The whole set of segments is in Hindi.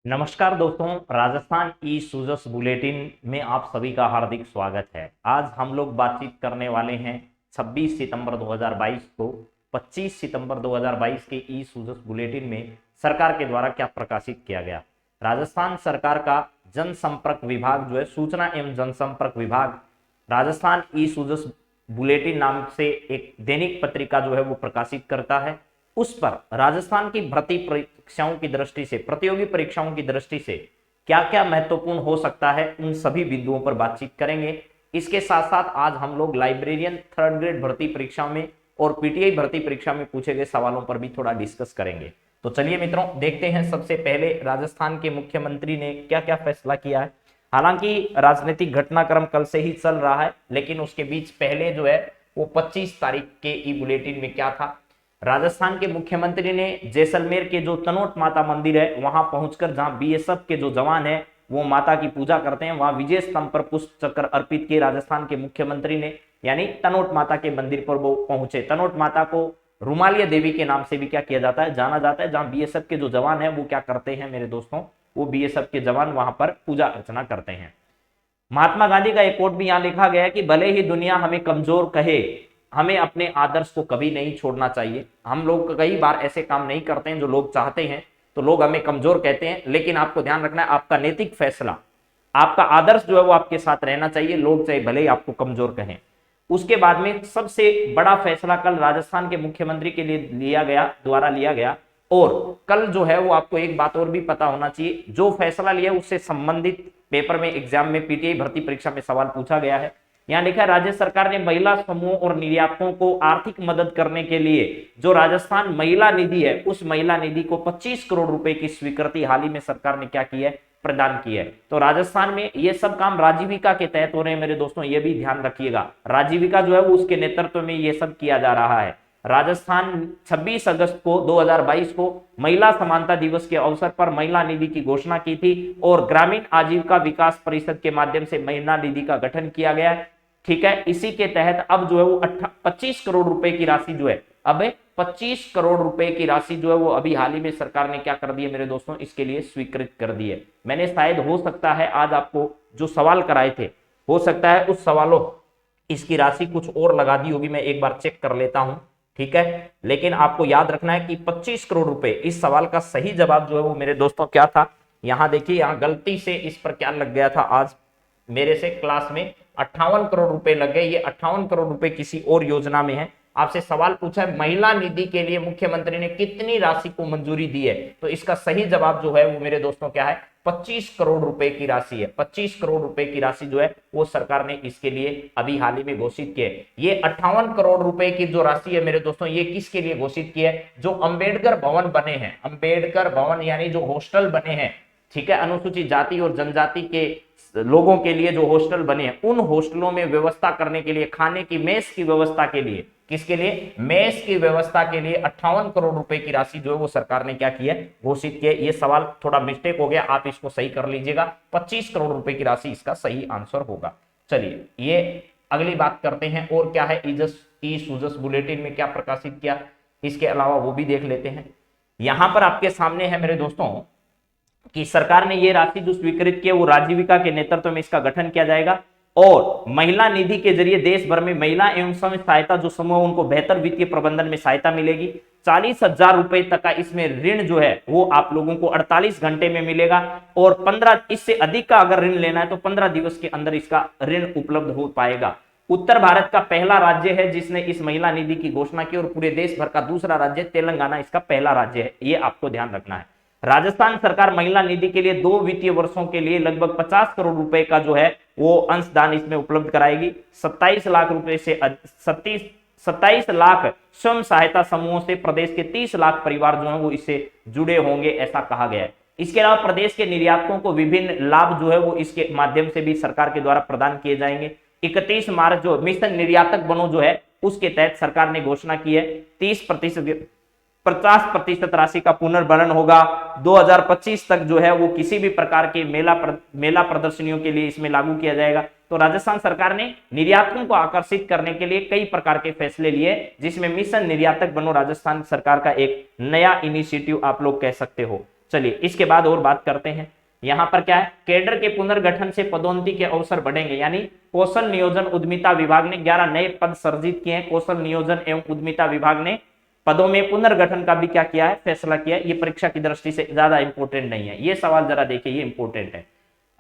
नमस्कार दोस्तों, राजस्थान ई सूजस बुलेटिन में आप सभी का हार्दिक स्वागत है। आज हम लोग बातचीत करने वाले हैं 26 सितंबर 2022 को। 25 सितंबर 2022 के ई सूजस बुलेटिन में सरकार के द्वारा क्या प्रकाशित किया गया। राजस्थान सरकार का जनसंपर्क विभाग जो है, सूचना एवं जनसंपर्क विभाग राजस्थान ई सूजस बुलेटिन नाम से एक दैनिक पत्रिका जो है वो प्रकाशित करता है। उस पर राजस्थान की भर्ती परीक्षाओं की दृष्टि से, प्रतियोगी परीक्षाओं की दृष्टि से क्या क्या महत्वपूर्ण हो सकता है, उन सभी बिंदुओं पर बातचीत करेंगे। इसके साथ साथ आज हम लोग लाइब्रेरियन थर्ड ग्रेड भर्ती परीक्षा में और पीटीआई भर्ती परीक्षा में पूछे गए सवालों पर भी थोड़ा डिस्कस करेंगे। तो चलिए मित्रों, देखते हैं सबसे पहले राजस्थान के मुख्यमंत्री ने क्या क्या फैसला किया है। हालांकि राजनीतिक घटनाक्रम कल से ही चल रहा है, लेकिन उसके बीच पहले जो है वो 25 तारीख के ई बुलेटिन में क्या था। राजस्थान के मुख्यमंत्री ने जैसलमेर के जो तनोट माता मंदिर है वहां पहुंचकर, जहां बीएसएफ के जो जवान है वो माता की पूजा करते हैं, वहां विजय स्तंभ पर पुष्प चक्र अर्पित किए राजस्थान के मुख्यमंत्री ने। यानी तनोट माता के मंदिर पर वो पहुंचे। तनोट माता को रुमालिया देवी के नाम से भी क्या किया जाता है, जाना जाता है। जहां बीएसएफ के जो जवान है वो क्या करते हैं मेरे दोस्तों, वो बीएसएफ के जवान वहां पर पूजा अर्चना करते हैं। महात्मा गांधी का एक कोट भी यहां लिखा गया है कि भले ही दुनिया हमें कमजोर कहे, हमें अपने आदर्श को कभी नहीं छोड़ना चाहिए। हम लोग कई बार ऐसे काम नहीं करते हैं जो लोग चाहते हैं, तो लोग हमें कमजोर कहते हैं, लेकिन आपको ध्यान रखना है आपका नैतिक फैसला, आपका आदर्श जो है वो आपके साथ रहना चाहिए, लोग चाहे भले ही आपको कमजोर कहें। उसके बाद में सबसे बड़ा फैसला कल राजस्थान के मुख्यमंत्री के लिए द्वारा लिया गया। और कल जो है वो आपको एक बात और भी पता होना चाहिए, जो फैसला लिया उससे संबंधित पेपर में, एग्जाम में, पीटीआई भर्ती परीक्षा में सवाल पूछा गया है। यहाँ लिखा है, राज्य सरकार ने महिला समूह और निर्यातकों को आर्थिक मदद करने के लिए जो राजस्थान महिला निधि है, उस महिला निधि को 25 करोड़ रुपए की स्वीकृति हाल ही में सरकार ने क्या की है, प्रदान की है। तो राजस्थान में ये सब काम राजीविका के तहत हो रहे हैं मेरे दोस्तों, ये भी ध्यान रखिएगा। राजीविका जो है वो उसके नेतृत्व में ये सब किया जा रहा है। राजस्थान 26 अगस्त को 2022 को महिला समानता दिवस के अवसर पर महिला निधि की घोषणा की थी और ग्रामीण आजीविका विकास परिषद के माध्यम से महिला निधि का गठन किया गया है। ठीक है, इसी के तहत अब जो है वो 25 करोड़ रुपए की राशि जो है, अब 25 करोड़ रुपए की राशि जो है वो अभी हाल ही में सरकार ने क्या कर दी है मेरे दोस्तों, इसके लिए स्वीकृत कर दी है। मैंने शायद, हो सकता है आज आपको जो सवाल कराए थे, हो सकता है उस सवालों इसकी राशि कुछ और लगा दी होगी, मैं एक बार चेक कर लेता हूं। ठीक है, लेकिन आपको याद रखना है कि 25 करोड़ रुपए, इस सवाल का सही जवाब जो है वो मेरे दोस्तों क्या था, यहां देखिए, यहां गलती से इस पर क्या लग गया था, आज मेरे से क्लास में 58 करोड़ रुपए लग गए। ये 58 करोड़ रुपए किसी और योजना में है। आपसे सवाल पूछा है महिला निधि के लिए मुख्यमंत्री ने कितनी राशि को मंजूरी दी है, तो इसका सही जवाब जो है वो मेरे दोस्तों क्या है, 25 करोड़ रुपए की राशि है। 25 करोड़ रुपए की राशि जो है वो सरकार ने इसके लिए अभी हाल ही में घोषित की है। ये 58 करोड़ रुपए की जो राशि है मेरे दोस्तों, ये किसके लिए घोषित की है, जो अंबेडकर भवन बने हैं, अंबेडकर भवन यानी जो हॉस्टल बने हैं, ठीक है, अनुसूचित जाति और जनजाति के लोगों के लिए जो हॉस्टल बने हैं, उन हॉस्टलों में व्यवस्था करने के लिए, खाने की मेस की व्यवस्था के लिए, किसके लिए, मेस की व्यवस्था के लिए 58 करोड़ रुपए की राशि जो है वो सरकार ने क्या की है, घोषित की है। ये सवाल थोड़ा मिस्टेक हो गया, आप इसको सही कर लीजिएगा। 25 करोड़ रुपए की राशि इसका सही आंसर होगा। चलिए, ये अगली बात करते हैं, और क्या है ई सूजस बुलेटिन में क्या प्रकाशित किया, इसके अलावा वो भी देख लेते हैं। यहां पर आपके सामने है मेरे दोस्तों कि सरकार ने ये राशि जो स्वीकृत की है वो राजीविका के नेतृत्व में इसका गठन किया जाएगा और महिला निधि के जरिए देश भर में महिला एवं स्वयं सहायता जो समूह उनको बेहतर वित्तीय प्रबंधन में सहायता मिलेगी। 40,000 रुपए तक का इसमें ऋण जो है वो आप लोगों को 48 घंटे में मिलेगा और 15, इससे अधिक का अगर ऋण लेना है तो 15 दिवस के अंदर इसका ऋण उपलब्ध हो पाएगा। उत्तर भारत का पहला राज्य है जिसने इस महिला निधि की घोषणा की और पूरे देश भर का दूसरा राज्य तेलंगाना इसका पहला राज्य है, ये आपको ध्यान रखना है। राजस्थान सरकार महिला निधि के लिए 2 वित्तीय वर्षों के लिए लगभग 50 करोड़ रुपए का जो है वो अंशदान इसमें उपलब्ध कराएगी। 27 लाख रुपए से 27 लाख स्वयं सहायता समूहों से प्रदेश के 30 लाख परिवार जो है वो इससे जुड़े होंगे, ऐसा कहा गया है। इसके अलावा प्रदेश के निर्यातकों को विभिन्न लाभ जो है वो इसके माध्यम से भी सरकार के द्वारा प्रदान किए जाएंगे। 31 मार्च जो मिशन निर्यातक बनो जो है उसके तहत सरकार ने घोषणा की है 50% राशि का पुनर्भरण होगा। 2025 तक जो है वो किसी भी प्रकार के मेला प्रदर्शनियों के लिए इसमें लागू किया जाएगा। तो राजस्थान सरकार ने निर्यातकों को आकर्षित करने के लिए कई प्रकार के फैसले लिए, जिसमें मिशन निर्यातक बनो राजस्थान सरकार का एक नया इनिशिएटिव आप लोग कह सकते हो। चलिए इसके बाद और बात करते हैं। यहां पर क्या है, कैडर के पुनर्गठन से पदोन्नति के अवसर बढ़ेंगे, यानी कौशल नियोजन उद्यमिता विभाग ने 11 नए पद सृजित किए हैं। कौशल नियोजन एवं उद्यमिता विभाग ने पदों में पुनर्गठन का भी क्या किया है, फैसला किया है। ये परीक्षा की दृष्टि से ज्यादा इंपॉर्टेंट नहीं है, ये सवाल जरा देखिए, ये इंपॉर्टेंट है।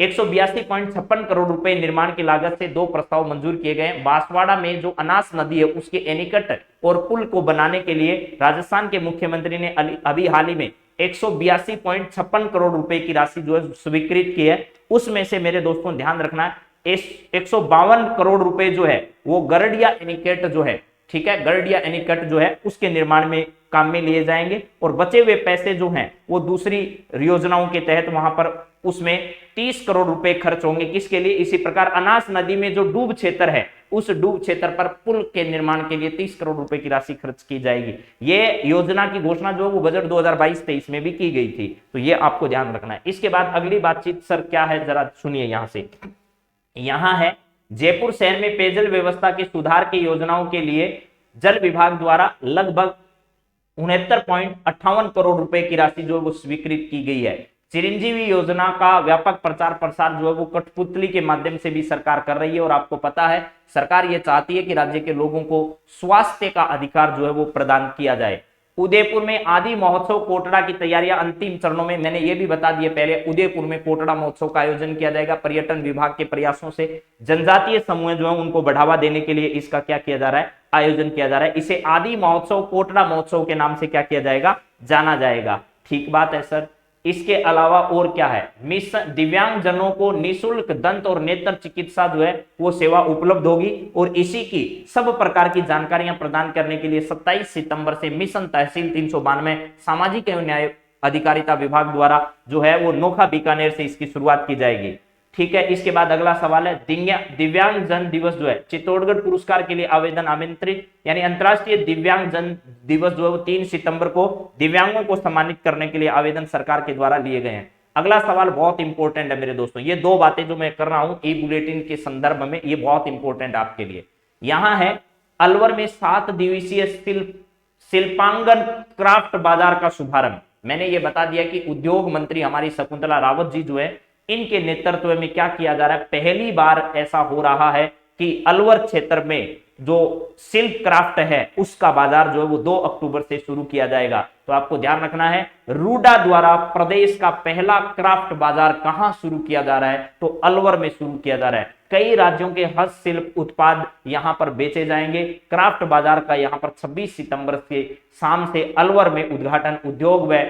182.56 करोड़ रुपए निर्माण की लागत से 2 प्रस्ताव मंजूर किए गए। बांसवाड़ा में जो अनास नदी है उसके एनीकट और पुल को बनाने के लिए राजस्थान के मुख्यमंत्री ने अभी हाल ही में 182.56 करोड़ रुपए की राशि जो है स्वीकृत की है। उसमें से मेरे दोस्तों ध्यान रखना है, 152 करोड़ रुपए जो है वो गरडिया एनीकट जो है, ठीक है, गरडिया एनीकट जो है उसके निर्माण में काम में लिए जाएंगे, और बचे हुए पैसे जो हैं वो दूसरी योजनाओं के तहत वहां पर उसमें 30 करोड़ रुपए खर्च होंगे। किसके लिए? इसी प्रकार अनास नदी में जो डूब क्षेत्र है उस डूब क्षेत्र पर पुल के निर्माण के लिए 30 करोड़ रुपए की राशि खर्च की जाएगी। ये योजना की घोषणा जो है वो बजट 2022-23 में भी की गई थी, तो ये आपको ध्यान रखना है। इसके बाद अगली बातचीत सर क्या है, जरा सुनिए यहां से। यहां है जयपुर शहर में पेयजल व्यवस्था के सुधार की योजनाओं के लिए जल विभाग द्वारा लगभग 69.58 करोड़ रुपए की राशि जो है वो स्वीकृत की गई है। चिरंजीवी योजना का व्यापक प्रचार प्रसार जो है वो कठपुतली के माध्यम से भी सरकार कर रही है, और आपको पता है सरकार ये चाहती है कि राज्य के लोगों को स्वास्थ्य का अधिकार जो है वो प्रदान किया जाए। उदयपुर में आदि महोत्सव कोटड़ा की तैयारियां अंतिम चरणों में, मैंने ये भी बता दिया पहले, उदयपुर में कोटड़ा महोत्सव का आयोजन किया जाएगा। पर्यटन विभाग के प्रयासों से जनजातीय समूह जो है उनको बढ़ावा देने के लिए इसका क्या किया जा रहा है, आयोजन किया जा रहा है। इसे आदि महोत्सव कोटड़ा महोत्सव के नाम से क्या किया जाएगा, जाना जाएगा। ठीक बात है सर। इसके अलावा और क्या है, मिशन दिव्यांग जनों को निःशुल्क दंत और नेत्र चिकित्सा जो है वो सेवा उपलब्ध होगी, और इसी की सब प्रकार की जानकारियां प्रदान करने के लिए 27 सितंबर से मिशन तहसील 392 सामाजिक एवं न्याय अधिकारिता विभाग द्वारा जो है वो नोखा बीकानेर से इसकी शुरुआत की जाएगी। ठीक है। इसके बाद अगला सवाल है, दिव्यांग जन दिवस जो है चित्तौड़गढ़ पुरस्कार के लिए आवेदन आमंत्रित, यानी अंतरराष्ट्रीय दिव्यांग जन दिवस जो है वो 3 सितंबर को दिव्यांगों को सम्मानित करने के लिए आवेदन सरकार के द्वारा लिए गए हैं। अगला सवाल बहुत इंपॉर्टेंट है मेरे दोस्तों, ये दो बातें जो मैं कर रहा हूं ई बुलेटिन के संदर्भ में ये बहुत इंपॉर्टेंट आपके लिए। यहां है अलवर में 7 दिवसीय शिल्पांगन क्राफ्ट बाजार का शुभारंभ। मैंने ये बता दिया कि उद्योग मंत्री हमारी शकुंतला रावत जी जो है इनके नेतृत्व में क्या किया जा रहा है, पहली बार ऐसा हो रहा है कि अलवर क्षेत्र में जो सिल्क क्राफ्ट है उसका बाजार जो है वो 2 अक्टूबर से शुरू किया जाएगा। तो आपको ध्यान रखना है, रूडा द्वारा प्रदेश का पहला क्राफ्ट बाजार कहां शुरू किया जा रहा है, तो अलवर में शुरू किया जा रहा है। कई राज्यों के हस्तशिल्प उत्पाद यहां पर बेचे जाएंगे। क्राफ्ट बाजार का यहां पर 26 सितंबर से शाम से अलवर में उद्घाटन उद्योग व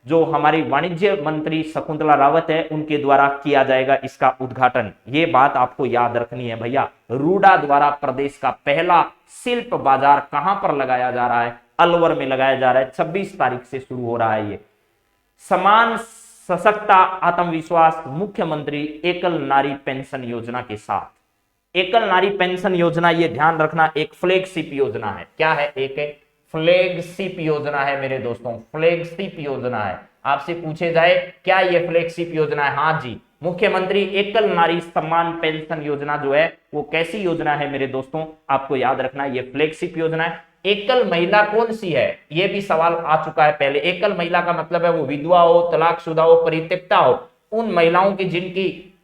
जो हमारी वाणिज्य मंत्री शकुंतला रावत है उनके द्वारा किया जाएगा इसका उद्घाटन। ये बात आपको याद रखनी है भैया, रूडा द्वारा प्रदेश का पहला शिल्प बाजार कहां पर लगाया जा रहा है, अलवर में लगाया जा रहा है। 26 तारीख से शुरू हो रहा है ये। समान सशक्ता आत्मविश्वास मुख्यमंत्री एकल नारी पेंशन योजना के साथ। एकल नारी पेंशन योजना, ये ध्यान रखना, एक फ्लैगशिप योजना है। क्या है? एक फ्लैगशिप योजना है मेरे दोस्तों, फ्लैगशिप योजना है। आपसे पूछे जाए क्या ये फ्लैगशिप योजना है, हाँ जी, मुख्यमंत्री एकल नारी सम्मान पेंशन योजना जो है वो कैसी योजना है मेरे दोस्तों, आपको याद रखना ये फ्लैगशिप योजना है। एकल महिला कौन सी है, ये भी सवाल आ चुका है पहले। एकल महिला का मतलब है वो विधवा हो, तलाकशुदा हो, परित्यक्ता हो, उन महिलाओं की जिनकी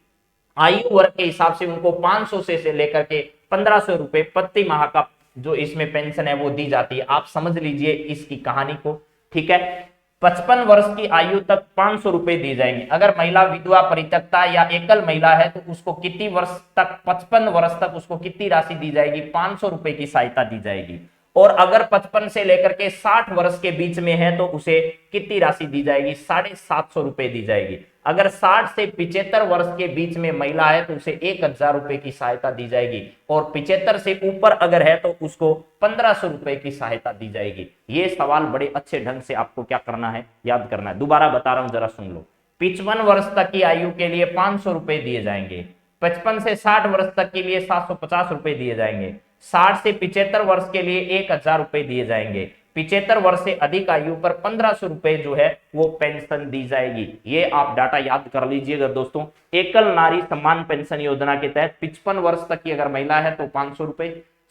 आयु वर्ग के हिसाब से उनको 500 से लेकर के 1500 रुपए प्रति माह का जो इसमें पेंशन है वो दी जाती है। आप समझ लीजिए इसकी कहानी को, ठीक है। 55 वर्ष की आयु तक 500 रुपए दी जाएंगे। अगर महिला विधवा, परित्यक्ता या एकल महिला है तो उसको कितनी वर्ष तक, 55 वर्ष तक उसको कितनी राशि दी जाएगी, 500 रुपए की सहायता दी जाएगी। और अगर 55 से लेकर के 60 वर्ष के बीच में है तो उसे कितनी राशि दी जाएगी, 750 रुपए दी जाएगी। अगर 60 से 75 वर्ष के बीच में महिला है तो उसे 1000 रुपए की सहायता दी जाएगी, और 75 से ऊपर अगर है तो उसको 1500 रुपए की सहायता दी जाएगी। ये सवाल बड़े अच्छे ढंग से आपको क्या करना है, याद करना है। दोबारा बता रहा हूं, जरा सुन लो। 55 वर्ष तक की आयु के लिए 500 रुपए दिए जाएंगे, 55 से 60 वर्ष तक के लिए 750 रुपए दिए जाएंगे, 60 से 75 वर्ष के लिए 1000 रुपए दिए जाएंगे, 75 वर्ष से अधिक आयु पर 1500 रुपए जो है वो पेंशन दी जाएगी। ये आप डाटा याद कर लीजिएगा दोस्तों। एकल नारी सम्मान पेंशन योजना के तहत 55 वर्ष तक की अगर महिला है तो 500 रुपए,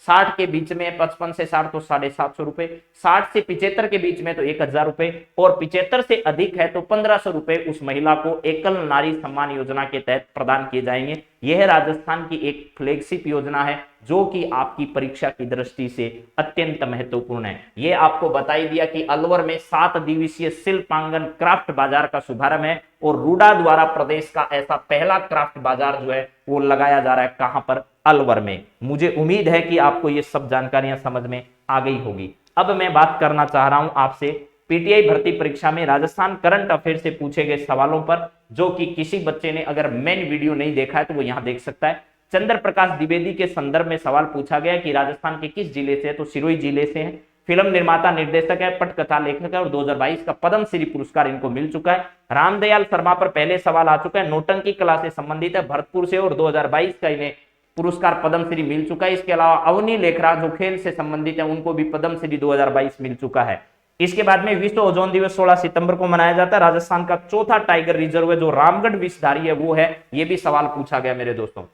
60 के बीच में 55 से 60 तो 750 रुपए, 60 से 75 के बीच में तो 1000 रुपए, और 75 से अधिक है तो 1500 रुपए उस महिला को एकल नारी सम्मान योजना के तहत प्रदान किए जाएंगे। यह राजस्थान की एक फ्लैगशिप योजना है जो कि आपकी परीक्षा की दृष्टि से अत्यंत महत्वपूर्ण है। यह आपको बता ही दिया कि अलवर में 7 दिवसीय शिल्पांगन क्राफ्ट बाजार का शुभारंभ है और रूडा द्वारा प्रदेश का ऐसा पहला क्राफ्ट बाजार जो है वो लगाया जा रहा है। कहां पर? अलवर में। मुझे उम्मीद है कि आपको ये सब जानकारियां समझ में आ गई होगी। अब मैं बात करना चाह रहा हूं आपसे पीटीआई भर्ती परीक्षा में राजस्थान करंट अफेयर से पूछे गए सवालों पर, जो कि किसी बच्चे ने अगर मेन वीडियो नहीं देखा है तो वो यहां देख सकता है। चंद्र प्रकाश द्विवेदी के संदर्भ में सवाल पूछा गया कि राजस्थान के किस जिले से है, तो सिरोही जिले से है। फिल्म निर्माता निर्देशक है, पटकथा लेखक है और 2022 का पद्म श्री पुरस्कार इनको मिल चुका है। रामदयाल शर्मा पर पहले सवाल आ चुका है, नौटंकी कला से संबंधित है, भरतपुर से, और 2022 का इन्हें पुरस्कार पद्म श्री मिल चुका है। इसके अलावा अवनी लेखरा जो खेल से संबंधित है, उनको भी पद्म श्री 2022 मिल चुका है। इसके बाद में विश्व ओजोन दिवस 16 सितंबर को मनाया जाता है। राजस्थान का चौथा टाइगर रिजर्व है जो रामगढ़ विषधारी है वो है, ये भी सवाल पूछा गया मेरे दोस्तों।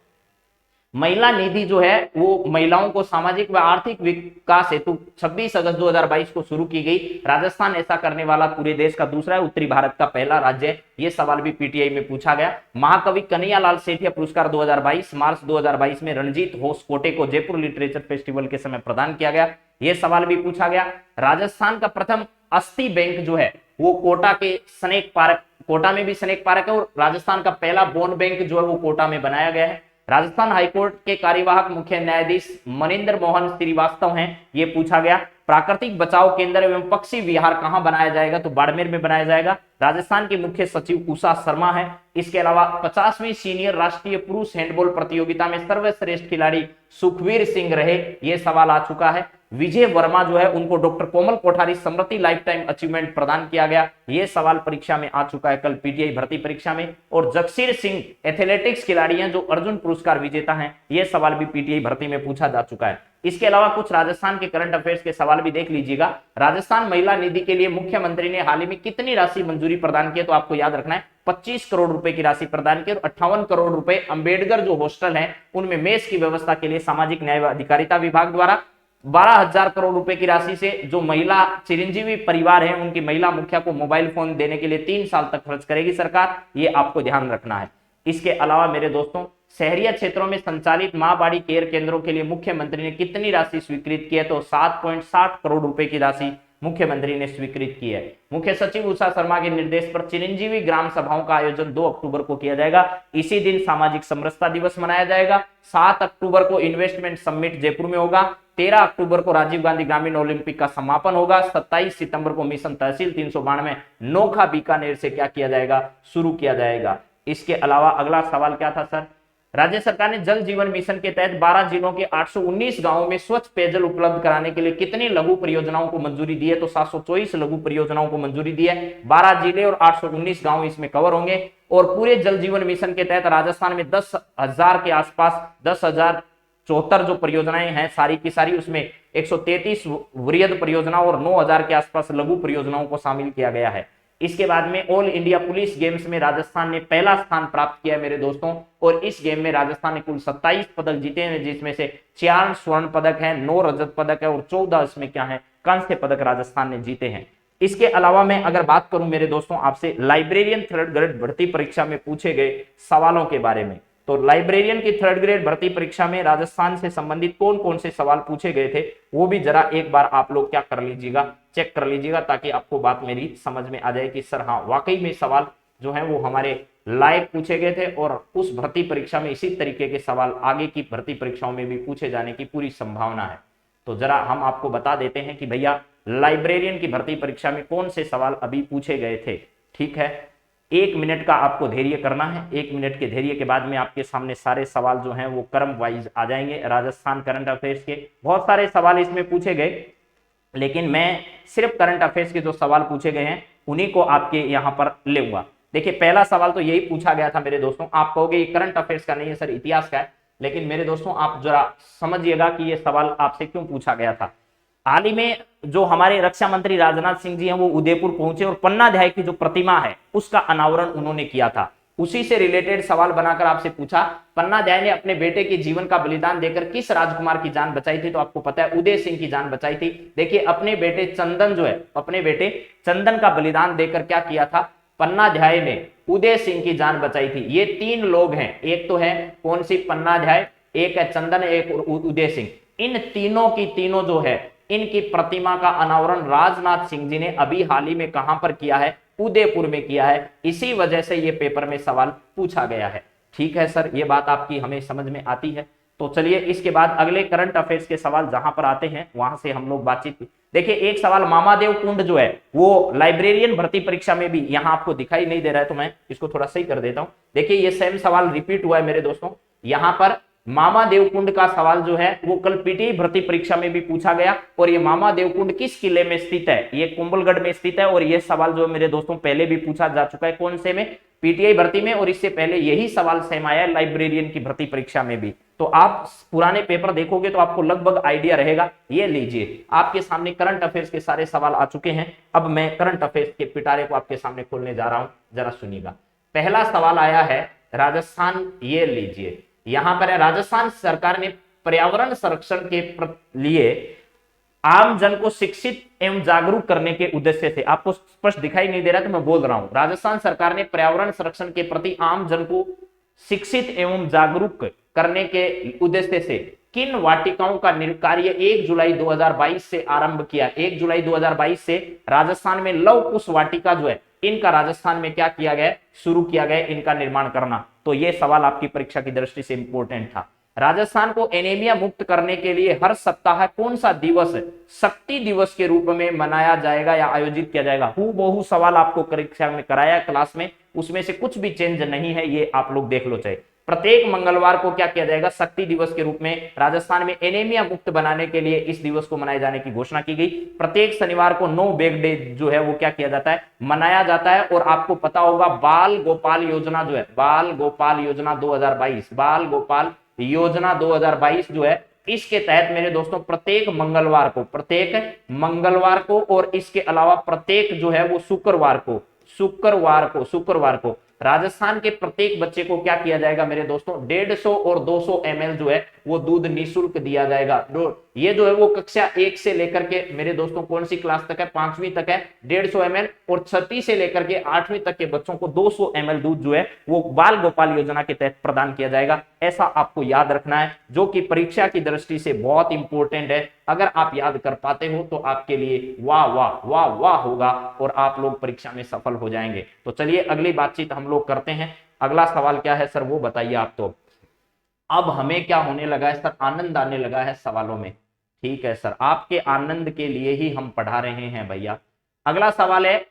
महिला निधि जो है वो महिलाओं को सामाजिक व आर्थिक विकास हेतु 26 अगस्त 2022 को शुरू की गई। राजस्थान ऐसा करने वाला पूरे देश का दूसरा है, उत्तरी भारत का पहला राज्य है। ये सवाल भी पीटीआई में पूछा गया। महाकवि कन्हैयालाल सेठिया पुरस्कार 2022 मार्च 2022 में रणजीत होसकोटे को जयपुर लिटरेचर फेस्टिवल के समय प्रदान किया गया। यह सवाल भी पूछा गया। राजस्थान का प्रथम अस्थि बैंक जो है वो कोटा के स्नेक पार्क, कोटा में भी स्नेक पार्क है, और राजस्थान का पहला बोन बैंक जो है वो कोटा में बनाया गया है। राजस्थान हाईकोर्ट के कार्यवाहक मुख्य न्यायाधीश मनिंदर मोहन श्रीवास्तव हैं, ये पूछा गया। प्राकृतिक बचाव केंद्र एवं पक्षी विहार कहां बनाया जाएगा, तो बाड़मेर में बनाया जाएगा। राजस्थान के मुख्य सचिव उषा शर्मा है। इसके अलावा 50वीं सीनियर राष्ट्रीय पुरुष हैंडबॉल प्रतियोगिता में सर्वश्रेष्ठ खिलाड़ी सुखवीर सिंह रहे, ये सवाल आ चुका है। विजय वर्मा जो है उनको डॉक्टर कोमल कोठारी स्मृति लाइफ टाइम अचीवमेंट प्रदान किया गया, यह सवाल परीक्षा में आ चुका है कल पीटीआई भर्ती परीक्षा में। और जगसीर सिंह एथलेटिक्स खिलाड़ी हैं जो अर्जुन पुरस्कार विजेता हैं, यह सवाल भी पीटीआई भर्ती में पूछा जा चुका है। इसके अलावा कुछ राजस्थान के करंट अफेयर्स के सवाल भी देख लीजिएगा। राजस्थान महिला निधि के लिए मुख्यमंत्री ने हाल ही में कितनी राशि मंजूरी प्रदान की, तो आपको याद रखना है 25 करोड़ रुपए की राशि प्रदान की, और 58 करोड़ रुपए अंबेडकर जो हॉस्टल है उनमें मेस की व्यवस्था के लिए सामाजिक न्याय व अधिकारिता विभाग द्वारा 12,000 करोड़ रुपए की राशि से जो महिला चिरंजीवी परिवार है उनकी महिला मुखिया को मोबाइल फोन देने के लिए 3 साल तक खर्च करेगी सरकार, ये आपको ध्यान रखना है। इसके अलावा मेरे दोस्तों शहरी क्षेत्रों में संचालित मां बाड़ी केयर केंद्रों के लिए मुख्यमंत्री ने कितनी राशि स्वीकृत की है, तो 7.60 करोड़ रुपए की राशि मुख्यमंत्री ने स्वीकृत की है। मुख्य सचिव उषा शर्मा के निर्देश पर चिरंजीवी ग्राम सभाओं का आयोजन 2 अक्टूबर को किया जाएगा। इसी दिन सामाजिक समरसता दिवस मनाया जाएगा। 7 अक्टूबर को इन्वेस्टमेंट समिट जयपुर में होगा। 13 अक्टूबर को राजीव गांधी ग्रामीण ओलंपिक का समापन होगा। 27 सितंबर को मिशन तहसील 392 नोखा बीकानेर से क्या किया जाएगा, शुरू किया जाएगा। इसके अलावा अगला सवाल क्या था सर, राज्य सरकार ने जल जीवन मिशन के तहत 12 जिलों के 819 गांवों में स्वच्छ पेयजल उपलब्ध कराने के लिए कितनी लघु परियोजनाओं को मंजूरी दी है, तो 724 लघु परियोजनाओं को मंजूरी दी है। 12 जिले और 819 गांव इसमें कवर होंगे। और पूरे जल जीवन मिशन के तहत राजस्थान में 10,000 के आसपास 10,074 जो परियोजनाएं हैं सारी की सारी, उसमें 133 वृहद परियोजना और 9,000 के आसपास लघु परियोजनाओं को शामिल किया गया है। इसके बाद में ऑल इंडिया पुलिस गेम्स में राजस्थान ने पहला स्थान प्राप्त किया है मेरे दोस्तों, और इस गेम में राजस्थान ने कुल 27 पदक जीते हैं, जिसमें से 4 स्वर्ण पदक हैं, 9 रजत पदक है और 14 इसमें क्या है, कांस्य पदक राजस्थान ने जीते हैं। इसके अलावा मैं अगर बात करूं मेरे दोस्तों आपसे लाइब्रेरियन 3rd ग्रेड भर्ती परीक्षा में पूछे गए सवालों के बारे में, तो लाइब्रेरियन की 3rd ग्रेड भर्ती परीक्षा में राजस्थान से संबंधित कौन कौन से सवाल पूछे गए थे वो भी जरा एक बार आप लोग क्या कर लीजिएगा, चेक कर लीजिएगा, ताकि आपको बात मेरी समझ में आ जाए कि सर हाँ वाकई में सवाल जो है वो हमारे लायक पूछे गए थे, और उस भर्ती परीक्षा में इसी तरीके के सवाल आगे की भर्ती परीक्षाओं में भी पूछे जाने की पूरी संभावना है। तो जरा हम आपको बता देते हैं कि भैया लाइब्रेरियन की भर्ती परीक्षा में कौन से सवाल अभी पूछे गए थे। ठीक है, 1 मिनट का आपको धैर्य करना है। 1 मिनट के धैर्य के बाद में आपके सामने सारे सवाल जो हैं वो क्रम वाइज आ जाएंगे। राजस्थान करंट अफेयर्स के बहुत सारे सवाल इसमें पूछे गए, लेकिन मैं सिर्फ करंट अफेयर्स के जो सवाल पूछे गए हैं उन्हीं को आपके यहाँ पर लेऊंगा। देखिए पहला सवाल तो यही पूछा गया था मेरे दोस्तों, आप कहोगे ये करंट अफेयर्स का नहीं है सर, इतिहास का है, लेकिन मेरे दोस्तों आप जरा समझिएगा कि ये सवाल आपसे क्यों पूछा गया था। हाल ही में जो हमारे रक्षा मंत्री राजनाथ सिंह जी हैं वो उदयपुर पहुंचे और पन्नाध्याय की जो प्रतिमा है उसका अनावरण उन्होंने किया था। उसी से रिलेटेड सवाल बनाकर आपसे पूछा, पन्नाध्याय ने अपने बेटे के जीवन का बलिदान देकर किस राजकुमार की जान बचाई थी? तो आपको पता है उदय सिंह की जान बचाई थी। देखिए अपने बेटे चंदन जो है, अपने बेटे चंदन का बलिदान देकर क्या किया था? पन्नाध्याय ने उदय सिंह की जान बचाई थी। ये तीन लोग हैं, एक तो है कौन सी? पन्नाध्याय, एक है चंदन, एक उदय सिंह। इन तीनों की तीनों जो है, इनकी प्रतिमा का अनावरण राजनाथ सिंह जी ने अभी हाल ही में कहां पर किया है? उदयपुर में किया है। इसी वजह से ये पेपर में सवाल पूछा गया है। ठीक है सर, ये बात आपकी हमें समझ में आती है। तो चलिए इसके बाद अगले करंट अफेयर्स के सवाल जहां पर आते हैं वहां से हम लोग बातचीत। देखिए एक सवाल मामादेव कुंड जो है वो लाइब्रेरियन भर्ती परीक्षा में भी यहां आपको दिखाई नहीं दे रहा है, तो मैं इसको थोड़ा सही कर देता हूं। देखिए ये सेम सवाल रिपीट हुआ है मेरे दोस्तों। यहां पर मामा देवकुंड का सवाल जो है वो कल पीटीआई भर्ती परीक्षा में भी पूछा गया। और ये मामा देवकुंड किस किले में स्थित है? ये कुंभलगढ़ में स्थित है। और ये सवाल जो मेरे दोस्तों पहले भी पूछा जा चुका है, कौन से में? पीटीआई भर्ती में। और इससे पहले यही सवाल सेम आया है लाइब्रेरियन की भर्ती परीक्षा में भी। तो आप पुराने पेपर देखोगे तो आपको लगभग आइडिया रहेगा। ये लीजिए आपके सामने करंट अफेयर्स के सारे सवाल आ चुके हैं। अब मैं करंट अफेयर्स के पिटारे को आपके सामने खोलने जा रहा हूं, जरा सुनिएगा। पहला सवाल आया है राजस्थान, ये लीजिए यहां पर है, राजस्थान सरकार ने पर्यावरण संरक्षण के लिए आम जन को शिक्षित एवं जागरूक करने के उद्देश्य से, आपको स्पष्ट दिखाई नहीं दे रहा तो मैं बोल रहा हूं, राजस्थान सरकार ने पर्यावरण संरक्षण के प्रति आम जन को शिक्षित एवं जागरूक करने के उद्देश्य से किन वाटिकाओं का कार्य 1 जुलाई 2022 से आरंभ किया? 1 जुलाई 2022 से राजस्थान में लव कुश वाटिका जो है, इनका राजस्थान में क्या किया गया? शुरू किया गया इनका निर्माण करना। तो यह सवाल आपकी परीक्षा की दृष्टि से इंपॉर्टेंट था। राजस्थान को एनीमिया मुक्त करने के लिए हर सप्ताह कौन सा दिवस शक्ति दिवस के रूप में मनाया जाएगा या आयोजित किया जाएगा? हूबहू सवाल आपको परीक्षा में कराया क्लास में, उसमें से कुछ भी चेंज नहीं है, ये आप लोग देख लो। चाहे प्रत्येक मंगलवार को क्या किया जाएगा? शक्ति दिवस के रूप में राजस्थान में एनीमिया मुक्त बनाने के लिए इस दिवस को मनाए जाने की घोषणा की गई। प्रत्येक शनिवार को नो बैग डे जो है वो क्या किया जाता है? मनाया जाता है। और आपको पता होगा बाल गोपाल योजना जो है, बाल गोपाल योजना 2022, बाल गोपाल योजना 2022 जो है, इसके तहत मेरे दोस्तों प्रत्येक मंगलवार को और इसके अलावा प्रत्येक जो है वो शुक्रवार को राजस्थान के प्रत्येक बच्चे को क्या किया जाएगा मेरे दोस्तों? 150 और 200 ml जो है वो दूध निःशुल्क दिया जाएगा। ये जो है वो कक्षा 1 से लेकर के मेरे दोस्तों कौन सी क्लास तक है? 5वीं तक है 150 ml, और 6वीं से लेकर के 8वीं तक के बच्चों को 200 ml दूध जो है वो बाल गोपाल योजना के तहत प्रदान किया जाएगा। ऐसा आपको याद रखना है, जो कि परीक्षा की दृष्टि से बहुत इंपॉर्टेंट है। अगर आप याद कर पाते हो तो आपके लिए वाह वाह वाह वाह होगा और आप लोग परीक्षा में सफल हो जाएंगे। तो चलिए अगली बातचीत हम लोग करते हैं। अगला सवाल क्या है सर वो बताइए आप। तो अब हमें क्या होने लगा है सर? आनंद आने लगा है सवालों में। ठीक है सर, आपके आनंद के लिए ही हम पढ़ा रहे हैं भैया। अगला सवाल है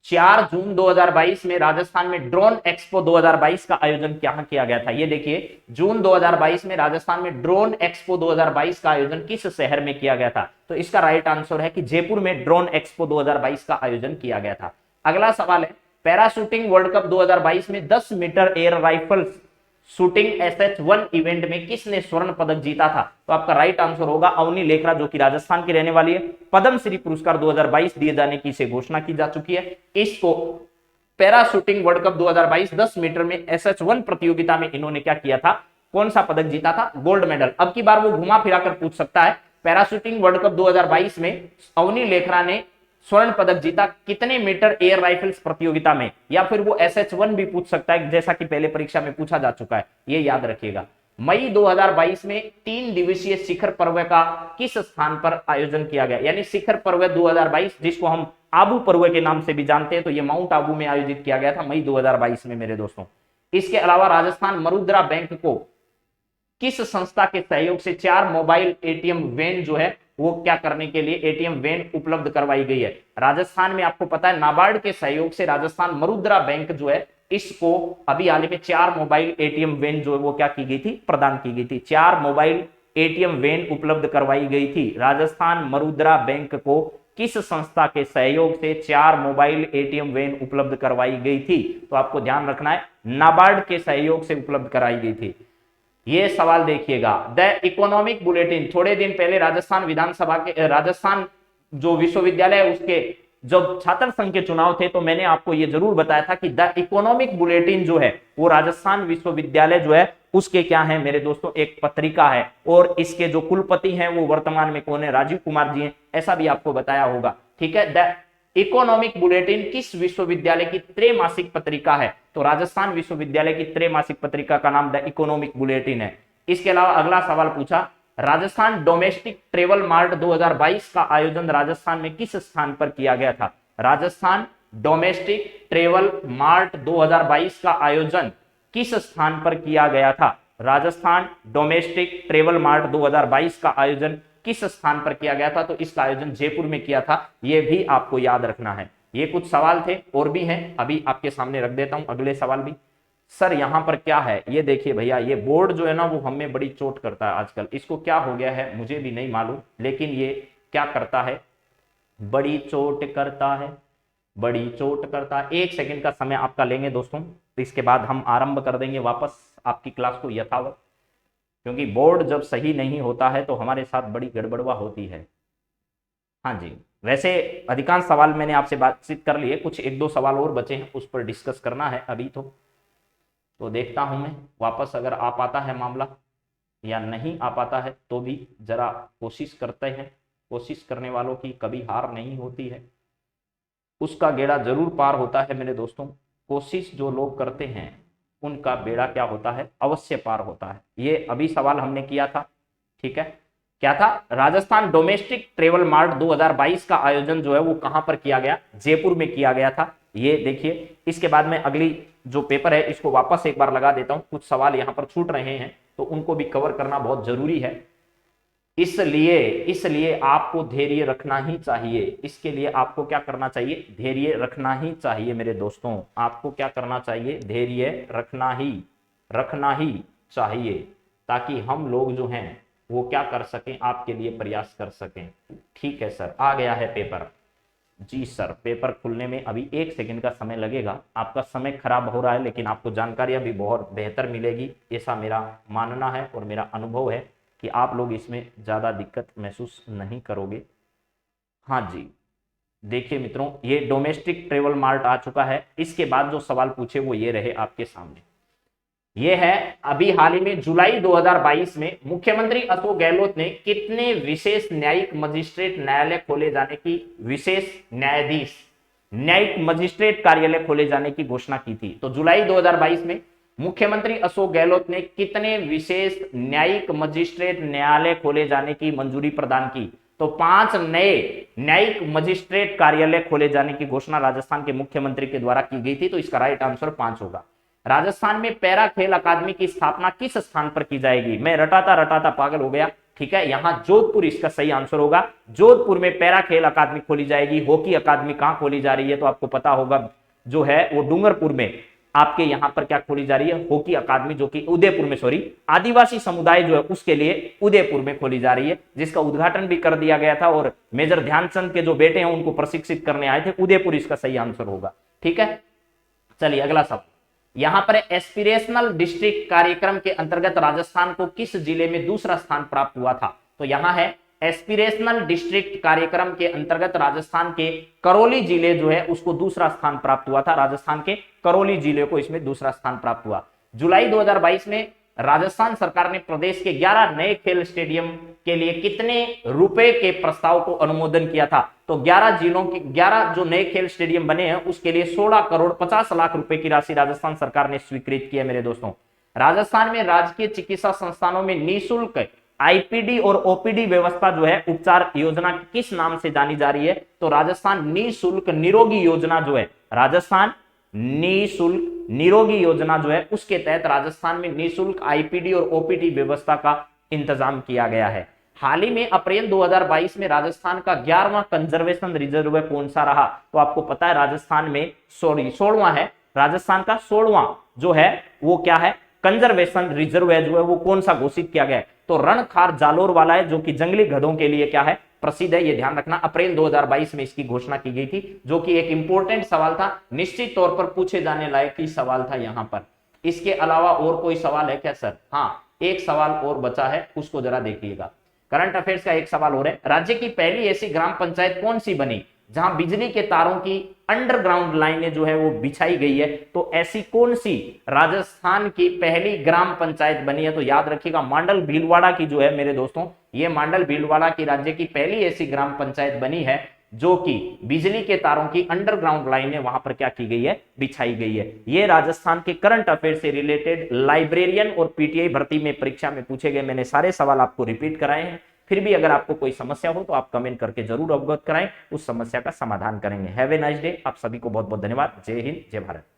4 जून 2022 में राजस्थान में ड्रोन एक्सपो 2022 का आयोजन कहां किया गया था? ये देखिए जून 2022 में राजस्थान में ड्रोन एक्सपो 2022 का आयोजन किस शहर में किया गया था? तो इसका राइट आंसर है कि जयपुर में ड्रोन एक्सपो 2022 का आयोजन किया गया था। अगला सवाल है पैराशूटिंग वर्ल्ड कप 2022 में 10 metre air rifle shooting SH1 event में किसने स्वर्ण पदक जीता था? तो आपका राइट आंसर होगा अवनी लेखरा, जो कि राजस्थान की रहने वाली है। पद्मश्री पुरस्कार 2022 दिए जाने की इसे घोषणा की जा चुकी है। इसको पैराशूटिंग वर्ल्ड कप 2022 10 मीटर में SH1 प्रतियोगिता में इन्होंने क्या किया था? कौन सा पदक जीता था? Gold medal. अब की बार वो घुमा फिरा कर पूछ सकता है, पैराशूटिंग वर्ल्ड कप 2022 में अवनी लेखरा ने स्वर्ण पदक जीता कितने मीटर एयर राइफल्स प्रतियोगिता में, या फिर वो SH1 भी पूछ सकता है, जैसा कि पहले परीक्षा में पूछा जा चुका है। ये याद रखिएगा। मई 2022 में 3 दिवसीय शिखर पर्व का किस स्थान पर आयोजन किया गया? यानी शिखर पर्व 2022, जिसको हम आबू पर्व के नाम से भी जानते हैं, तो ये माउंट आबू में आयोजित किया गया था मई 2022 में मेरे दोस्तों। इसके अलावा राजस्थान मरुद्रा बैंक को किस संस्था के सहयोग से 4 मोबाइल ATM वैन जो है वो क्या करने के लिए ATM वैन उपलब्ध करवाई गई है? राजस्थान में आपको पता है नाबार्ड के सहयोग से राजस्थान मरुद्रा बैंक जो है इसको अभी हाल में 4 मोबाइल ATM वैन जो है वो क्या की गई थी? प्रदान की गई थी। 4 मोबाइल ATM वैन उपलब्ध करवाई गई थी। राजस्थान मरुद्रा बैंक को किस संस्था के सहयोग से 4 मोबाइल ATM वैन उपलब्ध करवाई गई थी? तो आपको ध्यान रखना है नाबार्ड के सहयोग से उपलब्ध कराई गई थी। ये सवाल देखिएगा, द इकोनॉमिक बुलेटिन थोड़े दिन पहले राजस्थान विधानसभा के, राजस्थान जो विश्वविद्यालय है उसके जब छात्र संघ के चुनाव थे तो मैंने आपको यह जरूर बताया था कि द इकोनॉमिक बुलेटिन जो है वो राजस्थान विश्वविद्यालय जो है उसके क्या है मेरे दोस्तों एक पत्रिका है, और इसके जो कुलपति हैं वो वर्तमान में कौन है, राजीव कुमार जी हैं, ऐसा भी आपको बताया होगा। ठीक है, द इकोनॉमिक बुलेटिन किस विश्वविद्यालय की त्रैमासिक पत्रिका है, तो राजस्थान विश्वविद्यालय की त्रैमासिक पत्रिका का नाम द इकोनॉमिक बुलेटिन है। इसके अलावा अगला सवाल पूछा, राजस्थान डोमेस्टिक ट्रेवल मार्ट 2022 का आयोजन राजस्थान में किस स्थान पर किया गया था। राजस्थान डोमेस्टिक ट्रेवल मार्ट 2022 का आयोजन किस स्थान पर किया गया था। राजस्थान डोमेस्टिक ट्रेवल मार्ट 2022 का आयोजन किस स्थान पर किया गया था, तो इसका आयोजन जयपुर में किया था, यह भी आपको याद रखना है। ये कुछ सवाल थे और भी हैं, अभी आपके सामने रख देता हूं अगले सवाल भी। सर यहां पर क्या है ये देखिए भैया, ये बोर्ड जो है ना वो हमें बड़ी चोट करता है आजकल, इसको क्या हो गया है मुझे भी नहीं मालूम, लेकिन ये क्या करता है, बड़ी चोट करता है, बड़ी चोट करता है। 1 सेकंड का समय आपका लेंगे दोस्तों, तो इसके बाद हम आरंभ कर देंगे वापस आपकी क्लास को यथावत, क्योंकि बोर्ड जब सही नहीं होता है तो हमारे साथ बड़ी गड़बड़वा होती है। हाँ जी, वैसे अधिकांश सवाल मैंने आपसे बातचीत कर लिए, कुछ 1-2 सवाल और बचे हैं उस पर डिस्कस करना है अभी तो देखता हूं मैं वापस अगर आ पाता है मामला या नहीं आ पाता है तो भी जरा कोशिश करते हैं, कोशिश करने वालों की कभी हार नहीं होती है, उसका बेड़ा जरूर पार होता है मेरे दोस्तों। कोशिश जो लोग करते हैं उनका बेड़ा क्या होता है, अवश्य पार होता है। ये अभी सवाल हमने किया था, ठीक है, क्या था, राजस्थान डोमेस्टिक ट्रेवल मार्ट 2022 का आयोजन जो है वो कहां पर किया गया, जयपुर में किया गया था। ये देखिए, इसके बाद में अगली जो पेपर है इसको वापस एक बार लगा देता हूं, कुछ सवाल यहां पर छूट रहे हैं तो उनको भी कवर करना बहुत जरूरी है, इसलिए आपको धैर्य रखना ही चाहिए। इसके लिए आपको क्या करना चाहिए, धैर्य रखना ही चाहिए मेरे दोस्तों, आपको क्या करना चाहिए, धैर्य रखना ही चाहिए, ताकि हम लोग जो हैं वो क्या कर सकें, आपके लिए प्रयास कर सकें। ठीक है सर, आ गया है पेपर। जी सर, पेपर खुलने में अभी 1 सेकंड का समय लगेगा, आपका समय खराब हो रहा है लेकिन आपको जानकारियां भी बहुत बेहतर मिलेगी, ऐसा मेरा मानना है और मेरा अनुभव है कि आप लोग इसमें ज़्यादा दिक्कत महसूस नहीं करोगे। हाँ जी, देखिए मित्रों, ये डोमेस्टिक ट्रेवल मार्ट आ चुका है। इसके बाद जो सवाल पूछे वो ये रहे आपके सामने, ये है अभी हाल ही में जुलाई 2022 में मुख्यमंत्री अशोक गहलोत ने कितने विशेष न्यायिक मजिस्ट्रेट न्यायालय खोले जाने की, विशेष न्यायाधीश न्यायिक मजिस्ट्रेट कार्यालय खोले जाने की घोषणा की थी। तो जुलाई 2022 में मुख्यमंत्री अशोक गहलोत ने कितने विशेष न्यायिक मजिस्ट्रेट न्यायालय खोले जाने की मंजूरी प्रदान की, तो 5 नए न्यायिक मजिस्ट्रेट कार्यालय खोले जाने की घोषणा राजस्थान के मुख्यमंत्री के द्वारा की गई थी। तो इसका राइट आंसर 5 होगा। राजस्थान में पैरा खेल अकादमी की स्थापना किस स्थान पर की जाएगी, मैं रटाता पागल हो गया, ठीक है, यहां जोधपुर इसका सही आंसर होगा। जोधपुर में पैरा खेल अकादमी खोली जाएगी। हॉकी अकादमी कहां खोली जा रही है, तो आपको पता होगा जो है वो डूंगरपुर में आपके यहां पर क्या खोली जा रही है, हॉकी अकादमी, जो कि उदयपुर में, सॉरी, आदिवासी समुदाय जो है उसके लिए उदयपुर में खोली जा रही है, जिसका उद्घाटन भी कर दिया गया था और मेजर ध्यानचंद के जो बेटे हैं उनको प्रशिक्षित करने आए थे। उदयपुर इसका सही आंसर होगा। ठीक है, चलिए अगला सवाल, यहां पर एस्पिरेशनल डिस्ट्रिक्ट कार्यक्रम के अंतर्गत राजस्थान को किस जिले में दूसरा स्थान प्राप्त हुआ था, तो यहां है एस्पिरेशनल डिस्ट्रिक्ट कार्यक्रम के अंतर्गत राजस्थान के करौली जिले जो है उसको दूसरा स्थान प्राप्त हुआ था। राजस्थान के करौली जिले को इसमें दूसरा स्थान प्राप्त हुआ। जुलाई 2022 में राजस्थान सरकार ने प्रदेश के 11 नए खेल स्टेडियम के लिए कितने रुपए के प्रस्ताव को अनुमोदन किया था, तो 11 जिलों के 11 जो नए खेल स्टेडियम बने हैं उसके लिए 16 करोड़ 50 लाख रुपए की राशि राजस्थान सरकार ने स्वीकृत की है मेरे दोस्तों। राजस्थान में राजकीय चिकित्सा संस्थानों में निःशुल्क आईपीडी और ओपीडी व्यवस्था जो है उपचार योजना किस नाम से जानी जा रही है, तो राजस्थान निःशुल्क निरोगी योजना जो है, राजस्थान निःशुल्क निरोगी योजना जो है उसके तहत राजस्थान में निःशुल्क आईपीडी और ओपीडी व्यवस्था का इंतजाम किया गया है। हाल ही में अप्रैल 2022 में राजस्थान का 11वां कंजर्वेशन रिजर्व कौन सा रहा, तो आपको पता है राजस्थान में 16वां है, राजस्थान का 16वां जो है वो क्या है, कंजर्वेशन रिजर्व जो है वो कौन सा घोषित किया गया है, तो रणखार जालोर वाला है, जो कि जंगली गधों के लिए क्या है, प्रसिद्ध है, ये ध्यान रखना। अप्रैल 2022 में इसकी घोषणा की गई थी, जो कि एक इंपॉर्टेंट सवाल था, निश्चित तौर पर पूछे जाने लायक ही सवाल था यहां पर। इसके अलावा और कोई सवाल है क्या सर? हाँ, एक सवाल और बचा है, उसको जरा देखिएगा। करंट अफेयर्स का एक सवाल और है, राज्य की पहली ऐसी ग्राम पंचायत कौन सी बनी जहां बिजली के तारों की अंडरग्राउंड लाइनें जो है वो बिछाई गई है। तो ऐसी कौन सी राजस्थान की पहली ग्राम पंचायत बनी है? तो याद रखिएगा मांडल भीलवाड़ा की जो है मेरे दोस्तों, ये मांडल भीलवाड़ा की राज्य की पहली ऐसी ग्राम पंचायत बनी है जो कि बिजली के तारों की अंडरग्राउंड लाइनें वहां पर क्या की गई है, बिछाई गई है। ये राजस्थान के करंट अफेयर से रिलेटेड लाइब्रेरियन और पीटीआई भर्ती में परीक्षा में पूछे गए मैंने सारे सवाल आपको रिपीट कराए हैं। फिर भी अगर आपको कोई समस्या हो तो आप कमेंट करके जरूर अवगत कराएं, उस समस्या का समाधान करेंगे। Have a nice day. आप सभी को बहुत बहुत धन्यवाद। जय हिंद, जय भारत।